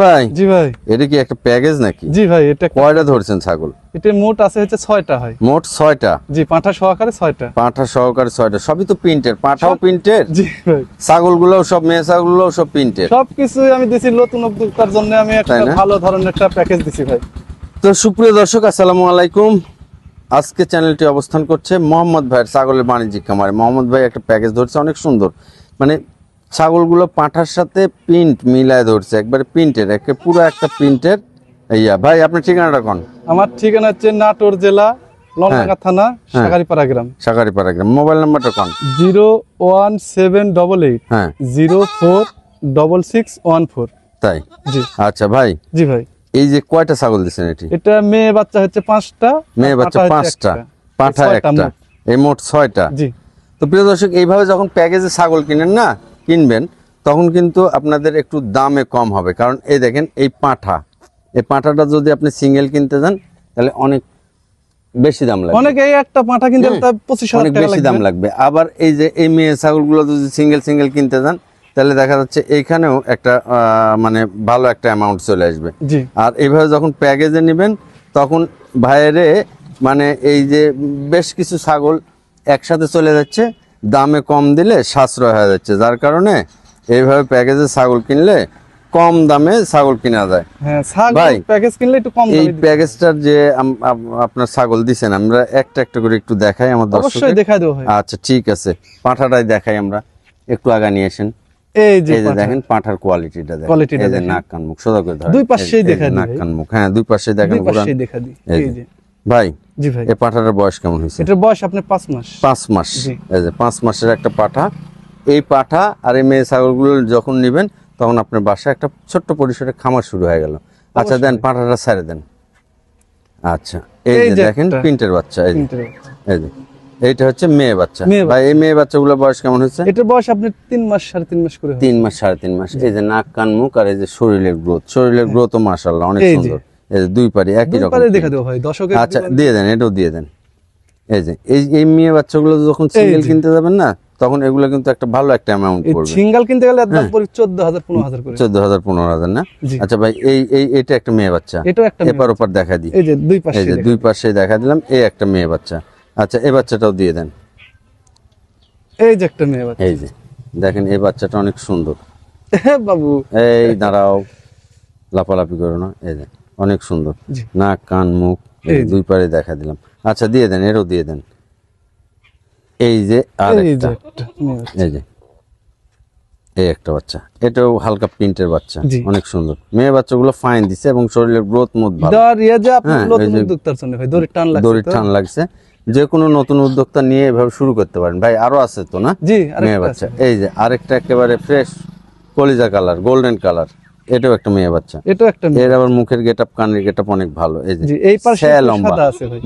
ভাই জি ভাই, এটা কি একটা প্যাকেজ নাকি? জি ভাই, এটা কয়টা ধরছেন ছাগল? এটা মোট আছে হচ্ছে 6টা হয়। মোট 6টা? জি, পাঁঠা সহকারে 6টা। পাঁঠা সহকারে 6টা, সবই তো প্রিন্টের? পাঁঠাও প্রিন্টের? জি ভাই, ছাগলগুলো সব, মেয়ে ছাগলগুলো সব প্রিন্টের? সবকিছুই আমি দিছি নতুন উদ্যোক্তার জন্য, আমি একটা তাই না? ভালো ধরনের একটা প্যাকেজ দিছি ভাই। তো সুপ্রিয় দর্শক, আসসালামু আলাইকুম। আজকে চ্যানেলটি অবস্থান করছে মোহাম্মদ ভাইয়ের ছাগলের বাণিজ্যিক খামারে। মোহাম্মদ ভাই একটা প্যাকেজ ধরছে, অনেক সুন্দর। মানে ছাগলগুলো পাঁঠার সাথে প্রিন্ট মিলায় ধরছে, একবারে প্রিন্টের, পুরো একটা প্রিন্টের। ইয়া ভাই, আপনার ঠিকানাটা কোন? আমার ঠিকানা হচ্ছে নাটোর জেলা, লংডাঙ্গা থানা, সাগারিপাড়া গ্রাম। সাগারিপাড়া গ্রাম। মোবাইল নাম্বারটা কোন? 01788 হ্যাঁ 046614। তাই? জি আচ্ছা ভাই, জি ভাই, এই যে কয়টা ছাগল দিচ্ছেন? এটা মেয়ে বাচ্চা হচ্ছে 5টা, মেয়ে বাচ্চা 5টা, পাঁঠা 1টা, এই মোট 6টা। জি। তো প্রিয় দর্শক, এইভাবে যখন প্যাকেজে ছাগল কিনবেন তখন কিন্তু আপনাদের একটু দামে কম হবে। কারণ এই দেখেন, এই পাঁঠাটা যদি আপনি সিঙ্গেল কিনতে যান তাহলে অনেক বেশি দাম লাগবে। অনেক, এই একটা পাঁঠা কিনতে 25,000 অনেক টাকা বেশি দাম লাগবে। আবার এই যে এই মেয়ে ছাগলগুলো যদি সিঙ্গেল কিনতে যান তাহলে দেখা যাচ্ছে এইখানেও একটা মানে ভালো একটা অ্যামাউন্ট চলে আসবে। জি। আর এইভাবে যখন প্যাকেজে নেবেন তখন ভাইয়েরে মানে এই যে বেশ কিছু ছাগল একসাথে চলে যাচ্ছে, দামে কম দিলে সাশ্রয় হয়ে যাচ্ছে। যার কারণে এইভাবে প্যাকেজে ছাগল কিনলে কম দামে ছাগল কিনা যায়। হ্যাঁ, ছাগল ভাই, প্যাকেজ কিনলে একটু কম এই দামে দিতে। প্যাকেজটার যে আপনার ছাগল দিছেন, আমরা একটা একটা করে একটু দেখাই আমার দর্শকদের। অবশ্যই দেখাই দেব ভাই। আচ্ছা ঠিক আছে, পাঁঠাটাই দেখাই আমরা। একটু আগা নিয়ে আসেন। এই যে দেখেন পাঁঠার কোয়ালিটিটা দেখেন। এই যে নাক কান মুখ সোজা করে ধরেন, দুই পাশেই দেখা দিই। নাক কান মুখ, হ্যাঁ দুই পাশে দেখেন। দুই পাশেই দেখা দিই। এই যে ভাই, জি ভাই, এই পাঁঠাটার বয়স কেমন হয়েছে? এটার বয়স আপনার 5 মাস। 5 মাস। জি। এই যে 5 মাসের একটা পাঁঠা। এই পাঁঠা আর এই মেয়ে ছাগলগুলো যখন নেবেন তখন আপনার বাসায় একটা ছোট্ট পরিসরে খামার শুরু হয়ে গেল। আচ্ছা দেন, পাঁঠাটা ছেড়ে দেন। আচ্ছা, এই যে দেখেন প্রিন্টের বাচ্চা। এই যে এইটা হচ্ছে মেয়ে বাচ্চা। ভাই, এই মেয়ে বাচ্চাগুলোর বয়স কেমন হচ্ছে? এটার বয়স আপনার 3 মাস 3.5 মাস করে। 3 মাস 3.5 মাস। এই যে নাক কান মুখ আর এই যে শরীরের গ্রোথও মাশাআল্লাহ অনেক সুন্দর। এই যে দুই পারি একই রকম। দেখা দেব ভাই দর্শকের। আচ্ছা দিয়ে দেন, এটাও দিয়ে দেন। এই যে এই মেয়ে বাচ্চাগুলো যখন সিঙ্গেল কিনতে যাবেন না, তখন এগুলো কিন্তু একটা ভালো একটা অ্যামাউন্ট পড়বে। সিঙ্গেল কিনতে গেলে একদম 14,000 15,000 করে। 14,000 15,000 না? আচ্ছা ভাই, এইটা একটা মেয়ে বাচ্চা। এটাও একটা এপার ওপার দেখা দিই। এই যে দুই পাশে, এই যে দুই পাশে দেখা দিলাম। এই একটা মেয়ে বাচ্চা। আচ্ছা, এই বাচ্চাটাও দিয়ে দেন। এই যে একটা মেয়ে বাচ্চা। এই যে দেখেন, এই বাচ্চাটা অনেক সুন্দর। বাবু এই দাঁড়াও, লাফালাফি করো না। এই যে অনেক সুন্দর নাক কান মুখ, দুই পারে দেখা দিলাম। আচ্ছা দিয়ে দেন, এরও দিয়ে দেন। এই যে আর একটা, এই যে এই একটা বাচ্চা, এটাও হালকা প্রিন্টের বাচ্চা, অনেক সুন্দর। মেয়ে বাচ্চাগুলো ফাইন দিছে এবং শরীরের গ্রোথ মোট ভালো। দড়ির টান লাগছে। যে কোনো নতুন উদ্যোক্তা নিয়ে এভাবে শুরু করতে পারেন ভাই। আরো আছে তো না মেয়ে বাচ্চা? এই যে আরেকটা একেবারে ফ্রেশ কলিজা কালার, গোল্ডেন কালার, এটাও একটা মেয়ে বাচ্চা। এর আবার মুখের গেটআপ, কানের গেটআপ অনেক ভালো। এই যে লম্বা,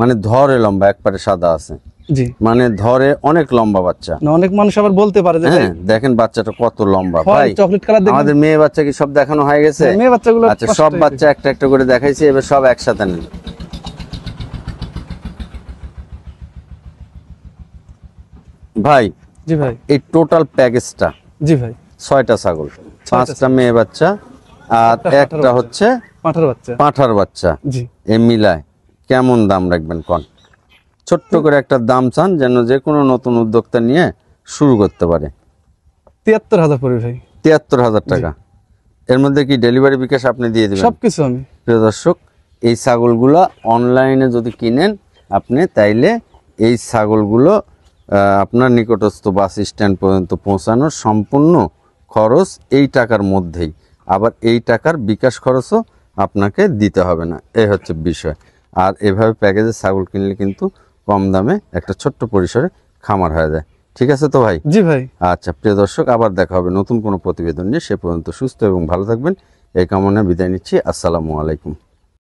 মানে ধরে লম্বা, একবারে সাদা আছে। জি, মানে ধরে অনেক লম্বা বাচ্চা। অনেক মানুষ আবার বলতে পারে যে হ্যাঁ দেখেন বাচ্চাটা কত লম্বা। ভাই, চকলেট কালার দেখেন। আমাদের মেয়ে বাচ্চা কি সব দেখানো হয়ে গেছে? মেয়ে বাচ্চাগুলো আচ্ছা, সব বাচ্চা একটা একটা করে দেখাইছি, এবার সব একসাথে নেন। ভাই জি ভাই, এই টোটাল প্যাকেজটা, জি ভাই, 6টা ছাগল, 5টা মেয়ে বাচ্চা আর একটা হচ্ছে পাঁঠার বাচ্চা। জি, এই মিলায় কেমন দাম রাখবেন কোন? ছোট্ট করে একটা দাম চান, যেন যে কোনো নতুন উদ্যোক্তা নিয়ে শুরু করতে পারে। 73,000 পড়বে ভাই। 73,000 টাকা। এর মধ্যে কি ডেলিভারি বিকাশ আপনি দিয়ে দিবেন? সবকিছু আমি। প্রিয় দর্শক, এই ছাগলগুলো অনলাইনে যদি কিনেন আপনি, তাইলে এই ছাগলগুলো আপনার নিকটস্থ বাস স্ট্যান্ড পর্যন্ত পৌঁছানোর সম্পূর্ণ খরচ এই টাকার মধ্যেই। আবার এই টাকার বিকাশ খরচও আপনাকে দিতে হবে না, এই হচ্ছে বিষয়। আর এভাবে প্যাকেজে ছাগল কিনলে কিন্তু কম দামে একটা ছোট্ট পরিসরে খামার হয়ে যায়। ঠিক আছে তো ভাই? জি ভাই। আচ্ছা প্রিয় দর্শক, আবার দেখা হবে নতুন কোনো প্রতিবেদন নিয়ে। সে পর্যন্ত সুস্থ এবং ভালো থাকবেন এই কামনায় বিদায় নিচ্ছি। আসসালামু আলাইকুম।